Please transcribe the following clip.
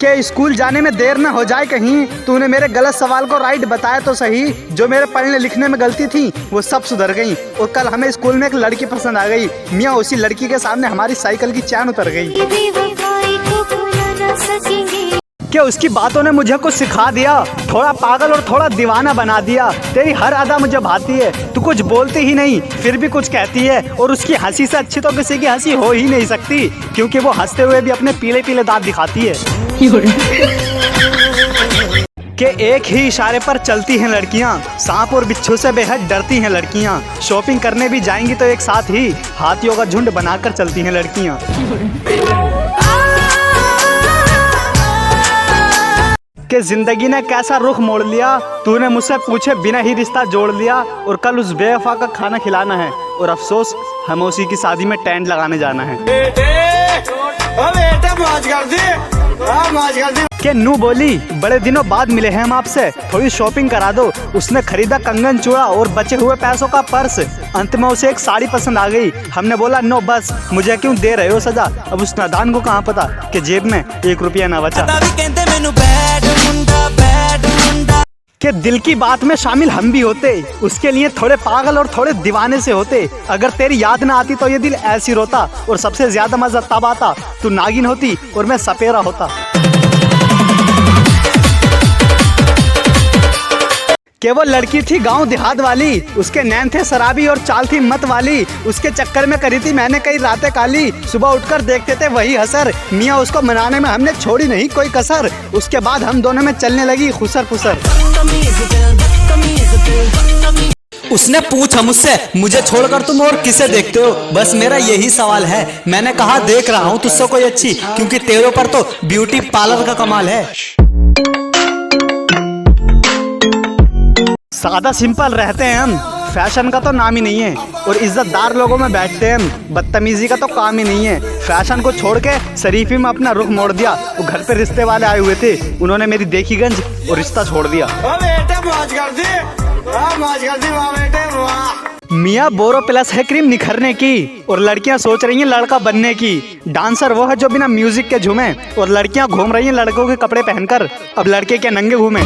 के स्कूल जाने में देर न हो जाए कहीं। तूने मेरे गलत सवाल को राइट बताया तो सही। जो मेरे पढ़ने लिखने में गलती थी वो सब सुधर गई। और कल हमें स्कूल में एक लड़की पसंद आ गई। मियाँ उसी लड़की के सामने हमारी साइकिल की चैन उतर गई। कि उसकी बातों ने मुझे कुछ सिखा दिया, थोड़ा पागल और थोड़ा दीवाना बना दिया। तेरी हर अदा मुझे भाती है, तू कुछ बोलती ही नहीं फिर भी कुछ कहती है। और उसकी हंसी से अच्छी तो किसी की हंसी हो ही नहीं सकती, क्योंकि वो हंसते हुए भी अपने पीले पीले दांत दिखाती है। कि एक ही इशारे पर चलती हैं लड़कियां, सांप और बिच्छू से बेहद डरती हैं लड़कियां। शॉपिंग करने भी जाएंगी तो एक साथ ही हाथियों का झुंड बनाकर चलती हैं लड़कियां। कि जिंदगी ने कैसा रुख मोड़ लिया, तूने मुझसे पूछे बिना ही रिश्ता जोड़ लिया। और कल उस बेवफा का खाना खिलाना है, और अफसोस हमें उसी की शादी में टेंट लगाने जाना है। के नू बोली, बड़े दिनों बाद मिले हैं हम आपसे, थोड़ी शॉपिंग करा दो। उसने खरीदा कंगन चूड़ा और बचे हुए पैसों का पर्स। अंत में उसे एक साड़ी पसंद आ गई। हमने बोला नो बस, मुझे क्यों दे रहे हो सजा। अब उस नादान को कहाँ पता कि जेब में 1 रुपया ना बचा। कि दिल की बात में शामिल हम भी होते, उसके लिए थोड़े पागल और थोड़े दीवाने से होते। अगर तेरी याद ना आती तो ये दिल ऐसी रोता, और सबसे ज्यादा मजा तब आता तू नागिन होती और मैं सपेरा होता। कि वो लड़की थी गांव देहात वाली, उसके नैन थे शराबी और चाल थी मत वाली। उसके चक्कर में करी थी मैंने कई रातें काली। सुबह उठकर देखते थे वही हसर, मियाँ उसको मनाने में हमने छोड़ी नहीं कोई कसर। उसके बाद हम दोनों में चलने लगी खुसर फुसर। उसने पूछा मुझसे, मुझे छोड़कर तुम और किसे देखते हो, बस मेरा यही सवाल है। मैंने कहा देख रहा हूँ तुझसे कोई अच्छी, क्योंकि तेरे पर तो ब्यूटी पार्लर का कमाल है। सादा सिंपल रहते हैं हम, फैशन का तो नाम ही नहीं है। और इज्जतदार लोगों में बैठते हैं हम, बदतमीजी का तो काम ही नहीं है। फैशन को छोड़ के शरीफी में अपना रुख मोड़ दिया। वो घर पे रिश्ते वाले आए हुए थे, उन्होंने मेरी देखी गंज और रिश्ता छोड़ दिया। मियाँ बोरो प्लस है क्रीम निखरने की, और लड़कियां सोच रही हैं लड़का बनने की। डांसर वो है जो बिना म्यूजिक के झूमे, और लड़कियां घूम रही हैं लड़कों के कपड़े पहनकर। अब लड़के क्या नंगे घूमे।